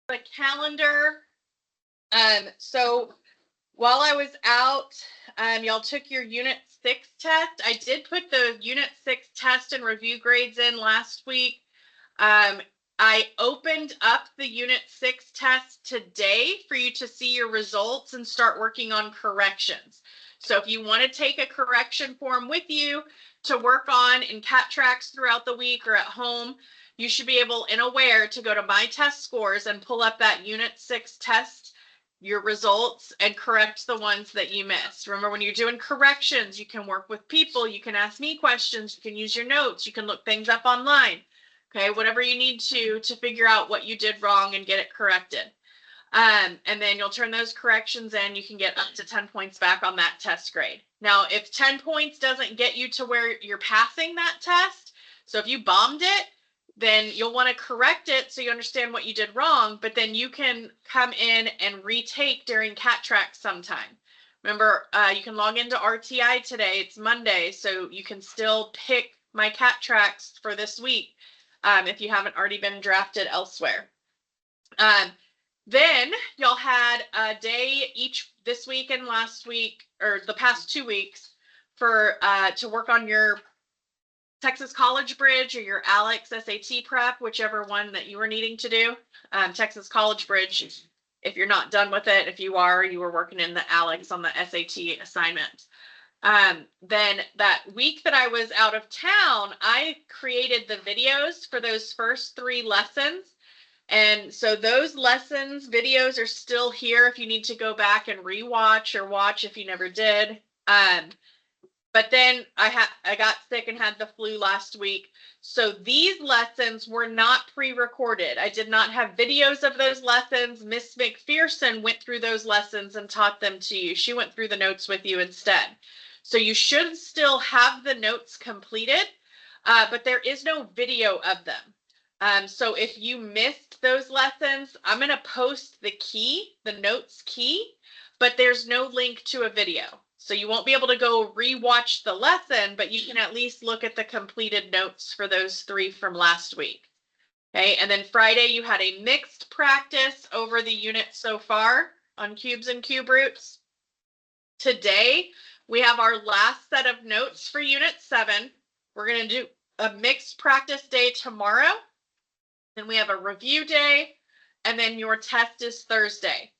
The calendar. So while I was out, y'all took your Unit 6 test. I did put the Unit 6 test and review grades in last week. I opened up the Unit 6 test today for you to see your results and start working on corrections. So if you want to take a correction form with you to work on in Cat Tracks throughout the week or at home, you should be able in Aware to go to My Test Scores and pull up that Unit 6 test, your results, and correct the ones that you missed. Remember, when you're doing corrections, you can work with people, you can ask me questions, you can use your notes, you can look things up online. Okay, whatever you need to figure out what you did wrong and get it corrected. And then you'll turn those corrections in. You can get up to 10 points back on that test grade. Now, if 10 points doesn't get you to where you're passing that test, so if you bombed it, then you'll want to correct it so you understand what you did wrong, but then you can come in and retake during Cat Tracks sometime. Remember, you can log into RTI today. It's Monday, so you can still pick my Cat Tracks for this week if you haven't already been drafted elsewhere. Then y'all had a day each this week and last week, or the past 2 weeks, for to work on your Texas College Bridge or your ALEX SAT prep, whichever one that you were needing to do. Texas College Bridge, if you're not done with it, if you are, you were working in the ALEX on the SAT assignment. Then that week that I was out of town, I created the videos for those first 3 lessons. And so those lessons videos are still here if you need to go back and rewatch or watch if you never did. But then I got sick and had the flu last week. So these lessons were not pre-recorded. I did not have videos of those lessons. Miss McPherson went through those lessons and taught them to you. She went through the notes with you instead. So you should still have the notes completed, but there is no video of them. So if you missed those lessons, I'm going to post the notes key, but there's no link to a video. So you won't be able to go rewatch the lesson, but you can at least look at the completed notes for those 3 from last week. Okay, and then Friday you had a mixed practice over the unit so far on cubes and cube roots. Today we have our last set of notes for Unit 7. We're going to do a mixed practice day tomorrow. Then we have a review day, and then your test is Thursday.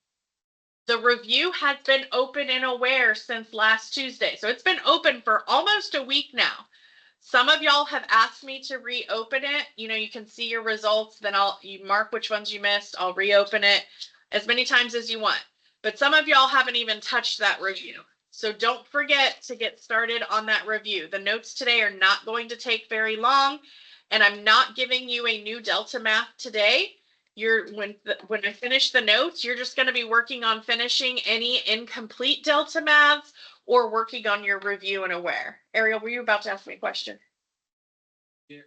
The review has been open and Aware since last Tuesday. So it's been open for almost a week now. Some of y'all have asked me to reopen it. You know, you can see your results, then you mark which ones you missed. I'll reopen it as many times as you want. But some of y'all haven't even touched that review. So don't forget to get started on that review. The notes today are not going to take very long, and I'm not giving you a new Delta math today. When I finish the notes, you're just going to be working on finishing any incomplete Delta maths or working on your review and Aware. Ariel, were you about to ask me a question? Yeah.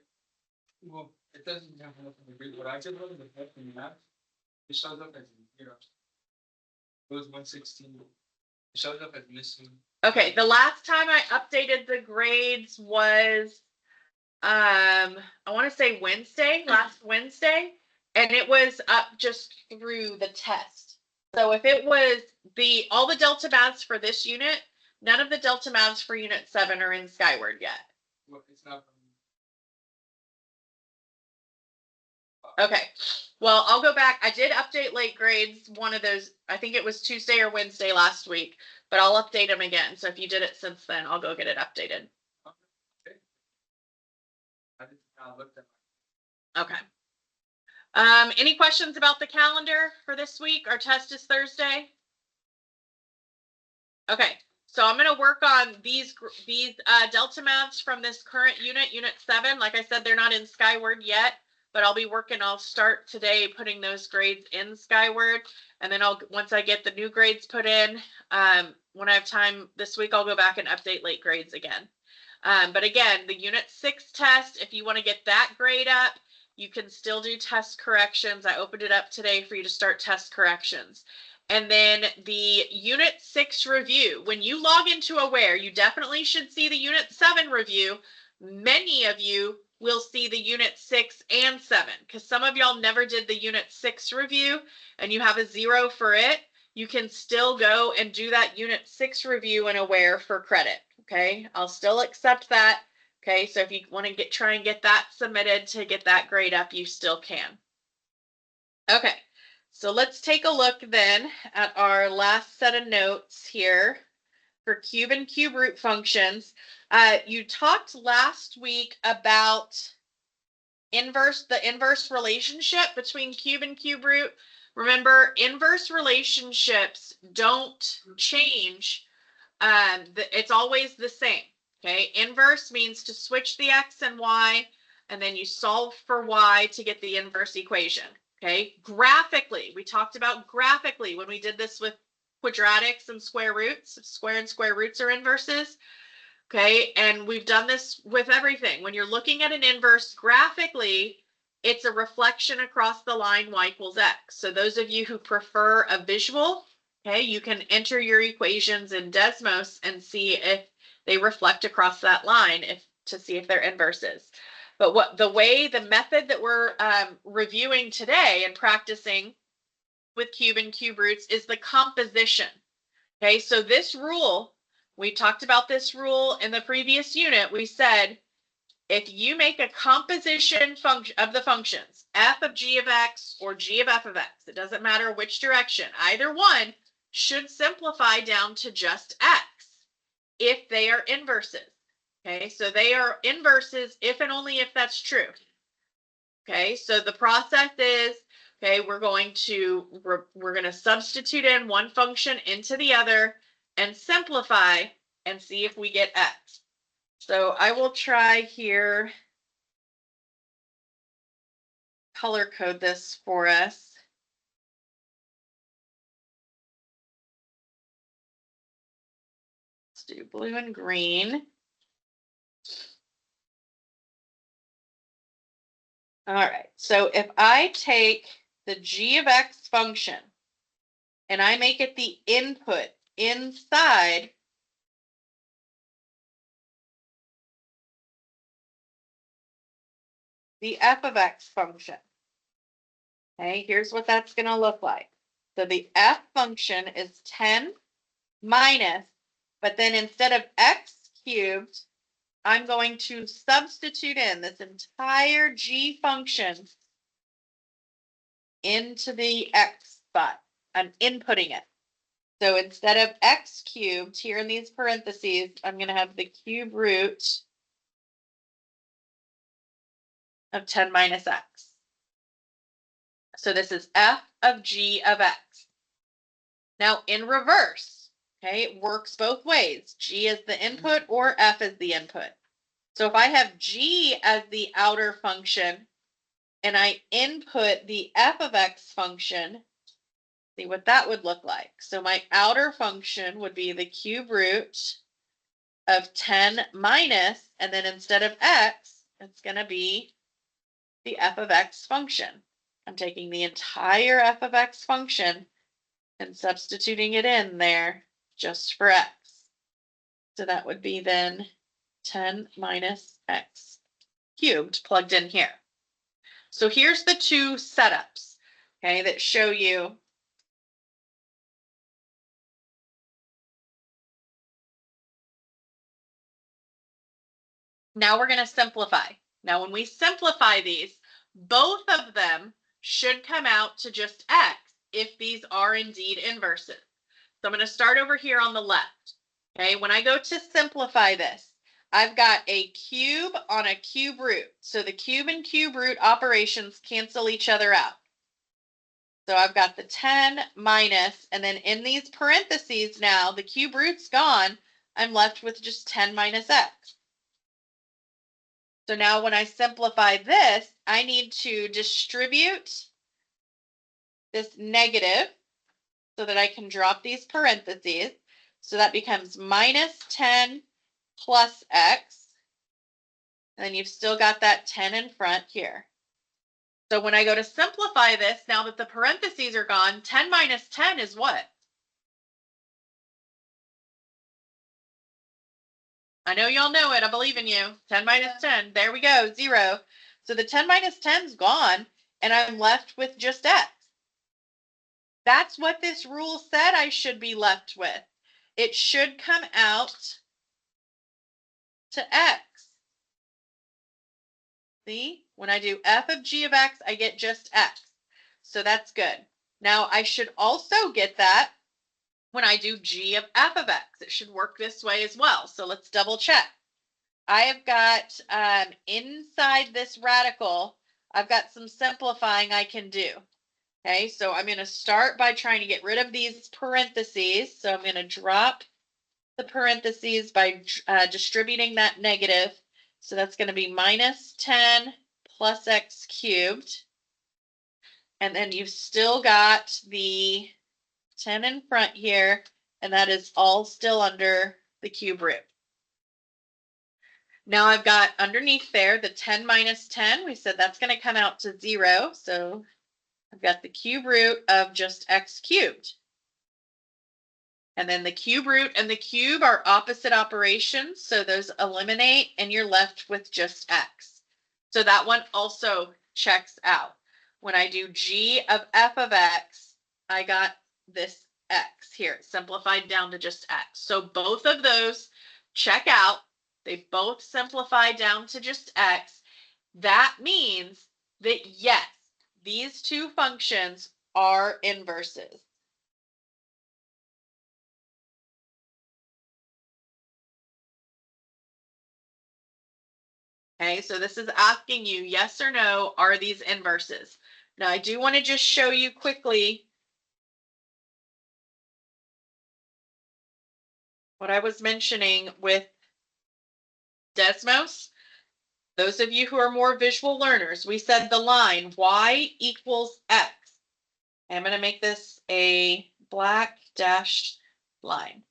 Well, it doesn't have nothing to do. What I did with the test in math, it shows up as 0. It was 116. It shows up as missing. Okay, the last time I updated the grades was I want to say last Wednesday, and it was up just through the test. So if it was all the Delta maths for this unit, none of the Delta maths for Unit 7 are in Skyward yet. Well, it's not. Okay, well, I'll go back. I did update late grades, one of those, I think it was Tuesday or Wednesday last week, but I'll update them again. So if you did it since then, I'll go get it updated. Okay. I just looked at. Okay. Any questions about the calendar for this week? Our test is Thursday. Okay, so I'm going to work on these Delta maths from this current unit, Unit 7. Like I said, they're not in Skyward yet, but I'll start today putting those grades in Skyward. And then once I get the new grades put in, when I have time this week, I'll go back and update late grades again. But again, the Unit 6 test, if you want to get that grade up, you can still do test corrections. I opened it up today for you to start test corrections. And then the Unit 6 review, when you log into Aware, you definitely should see the Unit 7 review. Many of you we'll see the unit 6 and 7, because some of y'all never did the unit 6 review and you have a 0 for it. You can still go and do that unit 6 review in Aware for credit. Okay, I'll still accept that. Okay, so if you want to try and get that submitted to get that grade up, you still can. Okay, so let's take a look then at our last set of notes here for cube and cube root functions. You talked last week about the inverse relationship between cube and cube root. Remember, inverse relationships don't change. It's always the same. Okay, inverse means to switch the x and y, and then you solve for y to get the inverse equation. Okay, graphically, we talked about graphically when we did this with quadratics and square roots. Square and square roots are inverses. Okay, and we've done this with everything. When you're looking at an inverse graphically, it's a reflection across the line y equals x. So those of you who prefer a visual, okay, you can enter your equations in Desmos and see if they reflect across that line to see if they're inverses. But the method that we're reviewing today and practicing with cube and cube roots is the composition. Okay, so this rule, we talked about this rule in the previous unit. We said if you make a composition function of the functions, f of g of x or g of f of x, it doesn't matter which direction, either one should simplify down to just x if they are inverses. Okay, so they are inverses if and only if that's true. Okay, so the process is, okay, we're going to substitute in one function into the other and simplify and see if we get x. So I will try here, color code this for us. Let's do blue and green. All right, so if I take the g of x function and I make it the input inside the f of x function, okay, here's what that's going to look like. So the f function is 10 minus, but then instead of x cubed, I'm going to substitute in this entire g function into the x spot. I'm inputting it. So instead of x cubed here in these parentheses, I'm going to have the cube root of 10 minus x. So this is f of g of x. Now in reverse, okay, it works both ways. G is the input or f is the input. So if I have g as the outer function and I input the f of x function, see what that would look like. So my outer function would be the cube root of 10 minus, and then instead of x, it's going to be the f of x function. I'm taking the entire f of x function and substituting it in there just for x. So that would be then 10 minus x cubed plugged in here. So here's the two setups, okay, that show you now we're going to simplify. Now when we simplify these, both of them should come out to just x if these are indeed inverses. So I'm going to start over here on the left. Okay, when I go to simplify this, I've got a cube on a cube root. So the cube and cube root operations cancel each other out. So I've got the 10 minus, and then in these parentheses now, the cube root's gone. I'm left with just 10 minus x. So now when I simplify this, I need to distribute this negative so that I can drop these parentheses. So that becomes minus 10 plus x. And then you've still got that 10 in front here. So when I go to simplify this, now that the parentheses are gone, 10 minus 10 is what? I know y'all know it. I believe in you. 10 minus 10. There we go. 0. So the 10 minus 10's gone, and I'm left with just x. That's what this rule said I should be left with. It should come out to x. See, when I do f of g of x, I get just x. So that's good. Now I should also get that when I do g of f of x. It should work this way as well. So let's double check. I have got inside this radical, I've got some simplifying I can do. Okay, so I'm going to start by trying to get rid of these parentheses. So I'm going to drop the parentheses by distributing that negative. So that's going to be minus 10 plus x cubed. And then you've still got the 10 in front here, and that is all still under the cube root. Now I've got underneath there the 10 minus 10. We said that's going to come out to 0. So I've got the cube root of just x cubed. And then the cube root and the cube are opposite operations, so those eliminate and you're left with just x. So that one also checks out. When I do g of f of x, I got this x here. It's simplified down to just x. So both of those check out. They both simplify down to just x. That means that yes, these two functions are inverses. Okay, so this is asking you yes or no, are these inverses? Now I do want to just show you quickly what I was mentioning with Desmos. Those of you who are more visual learners, we said the line y equals x. I'm going to make this a black dashed line.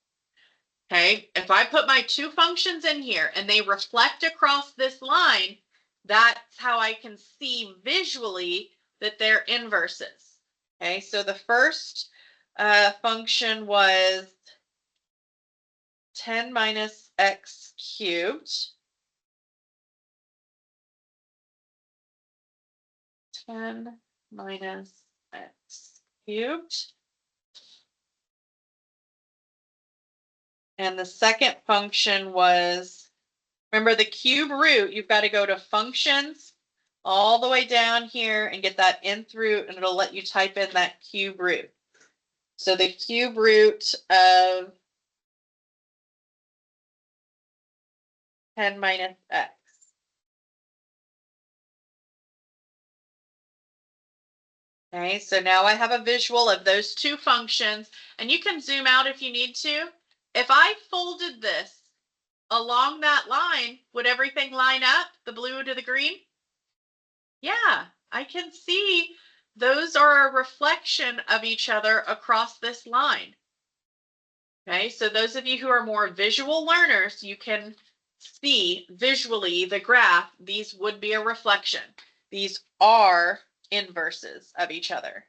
Okay, if I put my two functions in here and they reflect across this line, that's how I can see visually that they're inverses. Okay, so the first function was 10 minus x cubed. 10 minus x cubed. And the second function was, remember the cube root, you've got to go to functions all the way down here and get that nth root, and it'll let you type in that cube root. So the cube root of 10 minus x. Okay, so now I have a visual of those two functions, and you can zoom out if you need to. If I folded this along that line, would everything line up, the blue to the green? Yeah, I can see those are a reflection of each other across this line. Okay, so those of you who are more visual learners, you can see visually the graph. These would be a reflection. These are inverses of each other.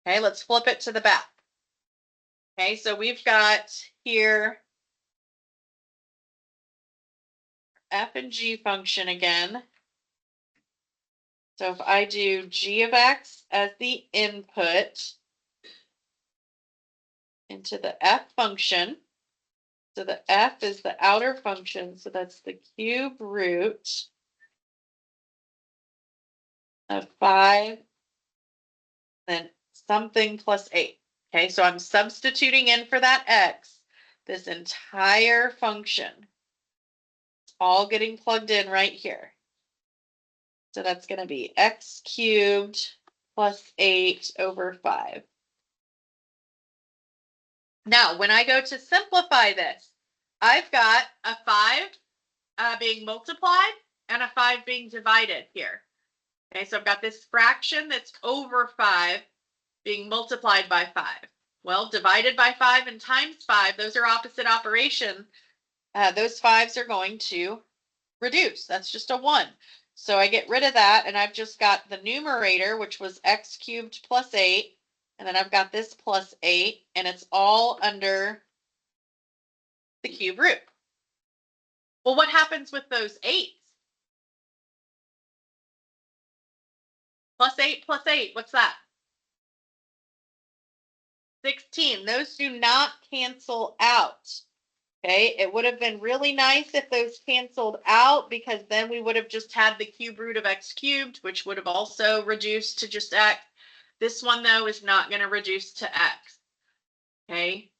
Okay, let's flip it to the back. Okay, so we've got here f and g function again. So if I do g of x as the input into the f function, so the f is the outer function, so that's the cube root of 5, then something plus 8. Okay, so I'm substituting in for that x, this entire function. It's all getting plugged in right here. So that's going to be x cubed plus 8 over 5. Now, when I go to simplify this, I've got a 5 being multiplied and a 5 being divided here. Okay, so I've got this fraction that's over 5 being multiplied by 5. Well, divided by 5 and times 5, those are opposite operations. Those 5s are going to reduce. That's just a 1. So I get rid of that, and I've just got the numerator, which was x cubed plus 8, and then I've got this plus 8, and it's all under the cube root. Well, what happens with those 8s? Plus 8 plus 8, what's that? 16. Those do not cancel out. Okay, it would have been really nice if those canceled out, because then we would have just had the cube root of x cubed, which would have also reduced to just x. This one, though, is not going to reduce to x. Okay,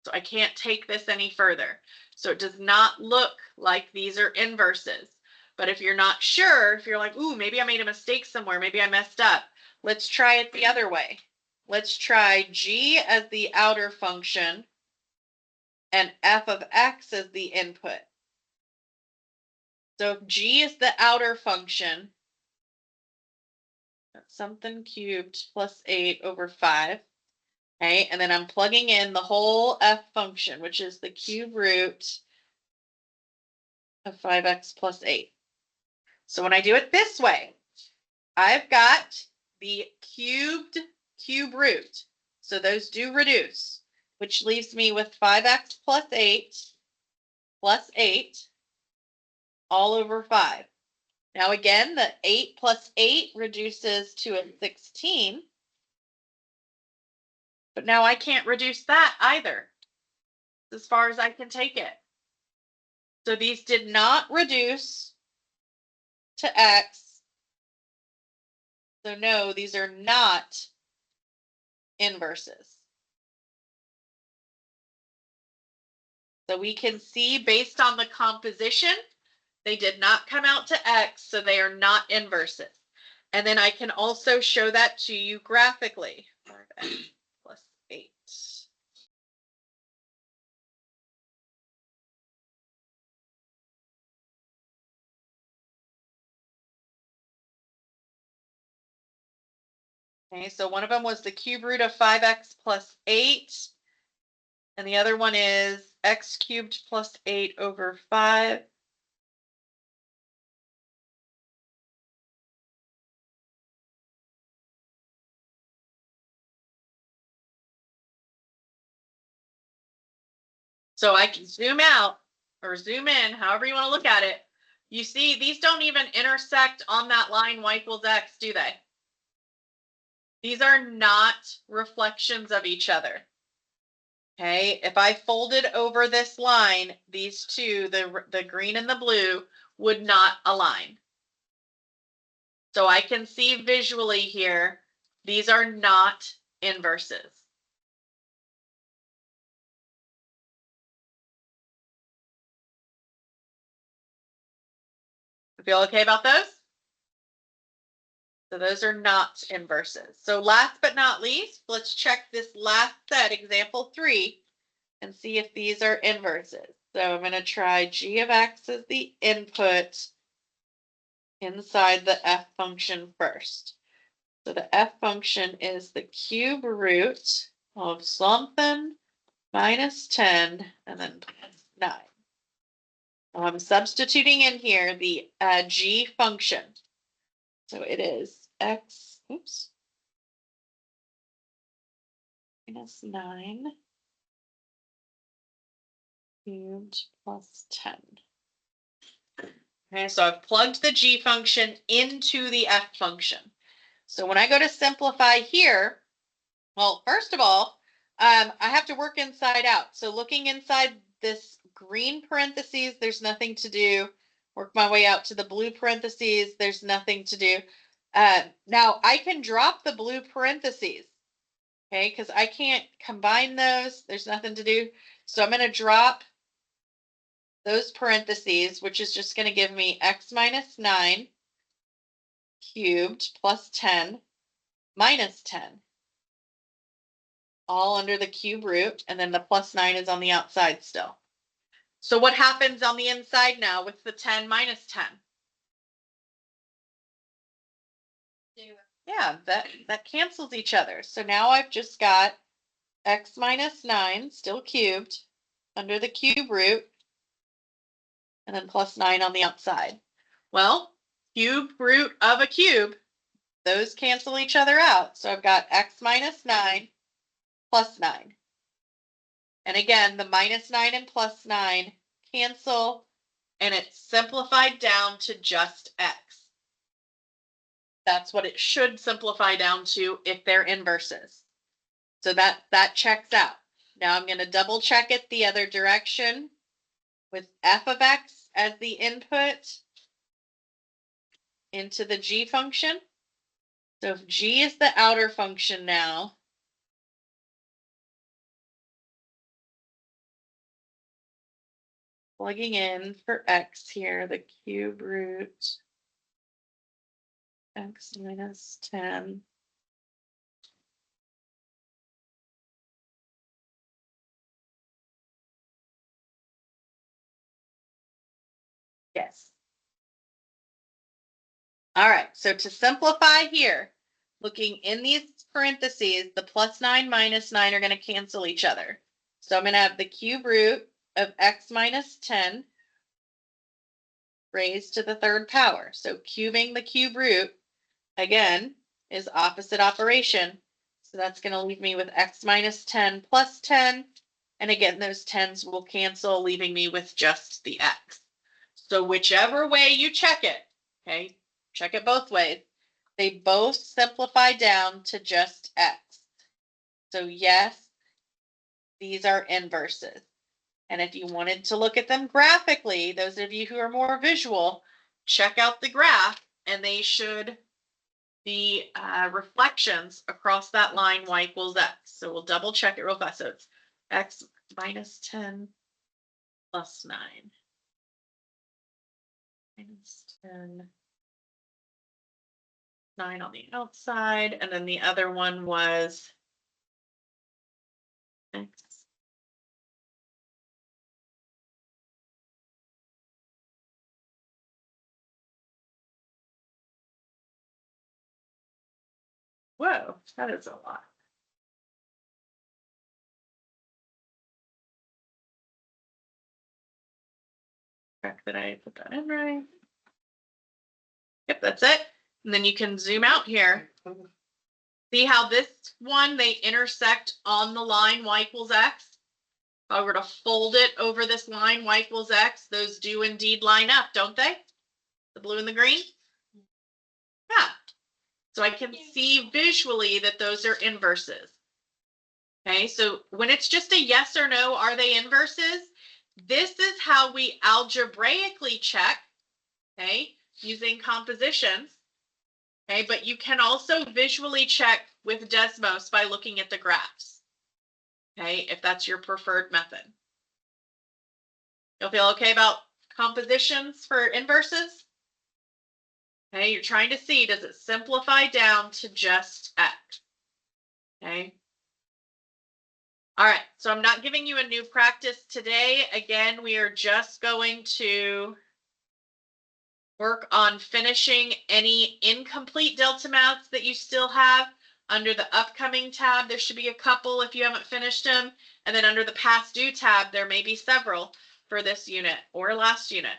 so I can't take this any further. So it does not look like these are inverses. But if you're not sure, if you're like, ooh, maybe I made a mistake somewhere, maybe I messed up, let's try it the other way. Let's try g as the outer function and f of x as the input. So if g is the outer function, that's something cubed plus 8 over 5. Okay, and then I'm plugging in the whole f function, which is the cube root of 5x plus 8. So when I do it this way, I've got the cube root. So those do reduce, which leaves me with 5x plus 8 all over 5. Now again, the 8 plus 8 reduces to a 16. But now I can't reduce that either, as far as I can take it. So these did not reduce to x. So no, these are not inverses. So we can see based on the composition, they did not come out to x, so they are not inverses. And then I can also show that to you graphically. 5x plus 8. Okay, so one of them was the cube root of 5x plus 8. And the other one is x cubed plus 8 over 5. So I can zoom out or zoom in, however you want to look at it. You see, these don't even intersect on that line y equals x, do they? These are not reflections of each other. Okay, if I folded over this line, these two, the green and the blue, would not align. So I can see visually here, these are not inverses. Feel okay about those? So those are not inverses. So last but not least, let's check this last set, example 3, and see if these are inverses. So I'm going to try g of x as the input inside the f function first. So the f function is the cube root of something minus 10 and then plus 9. Now I'm substituting in here the g function. So it is x, oops, minus 9 cubed plus 10. Okay, so I've plugged the g function into the f function. So when I go to simplify here, well, first of all, I have to work inside out. So looking inside this green parentheses, there's nothing to do. Work my way out to the blue parentheses, there's nothing to do. Now I can drop the blue parentheses, okay, because I can't combine those. There's nothing to do. So I'm going to drop those parentheses, which is just going to give me x minus 9 cubed plus 10 minus 10. All under the cube root, and then the plus 9 is on the outside still. So what happens on the inside now with the 10 minus 10? Yeah, that cancels each other. So now I've just got x minus 9 still cubed under the cube root, and then plus 9 on the outside. Well, cube root of a cube, those cancel each other out. So I've got x minus 9 plus 9. And again, the -9 and +9 cancel, and it's simplified down to just x. That's what it should simplify down to if they're inverses. So that checks out. Now I'm going to double check it the other direction with f of x as the input into the g function. So if g is the outer function now, plugging in for x here, the cube root x minus 10. Yes. All right, so to simplify here, looking in these parentheses, the +9 -9 are going to cancel each other. So I'm going to have the cube root of x minus 10 raised to the third power. So cubing the cube root, again, is opposite operation. So that's going to leave me with x minus 10 plus 10. And again, those 10s will cancel, leaving me with just the x. So whichever way you check it, okay, check it both ways. They both simplify down to just x. So yes, these are inverses. And if you wanted to look at them graphically, those of you who are more visual, check out the graph and they should be reflections across that line y equals x. So we'll double check it real fast. So it's x minus 10 plus 9. Minus 10. 9 on the outside. And then the other one was x. Whoa, that is a lot. Check that I put that in right. Yep, that's it. And then you can zoom out here. See how this one, they intersect on the line y equals x? If I were to fold it over this line y equals x, those do indeed line up, don't they? The blue and the green? Yeah. So I can see visually that those are inverses. Okay, so when it's just a yes or no, are they inverses? This is how we algebraically check, okay, using compositions. Okay, but you can also visually check with Desmos by looking at the graphs. Okay, if that's your preferred method. You'll feel okay about compositions for inverses? Okay, you're trying to see, does it simplify down to just x? Okay. All right, so I'm not giving you a new practice today. Again, we are just going to work on finishing any incomplete Delta Maths that you still have. Under the upcoming tab, there should be a couple if you haven't finished them. And then under the past due tab, there may be several for this unit or last unit.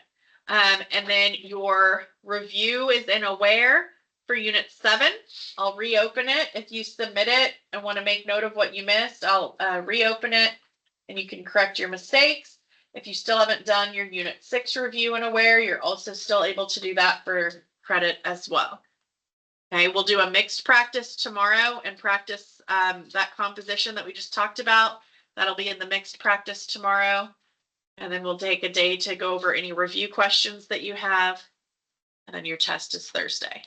And then your review is in Aware for Unit 7. I'll reopen it. If you submit it and want to make note of what you missed, I'll reopen it and you can correct your mistakes. If you still haven't done your Unit 6 review in Aware, you're also still able to do that for credit as well. Okay, we'll do a mixed practice tomorrow and practice that composition that we just talked about. That'll be in the mixed practice tomorrow. And then we'll take a day to go over any review questions that you have. And then your test is Thursday.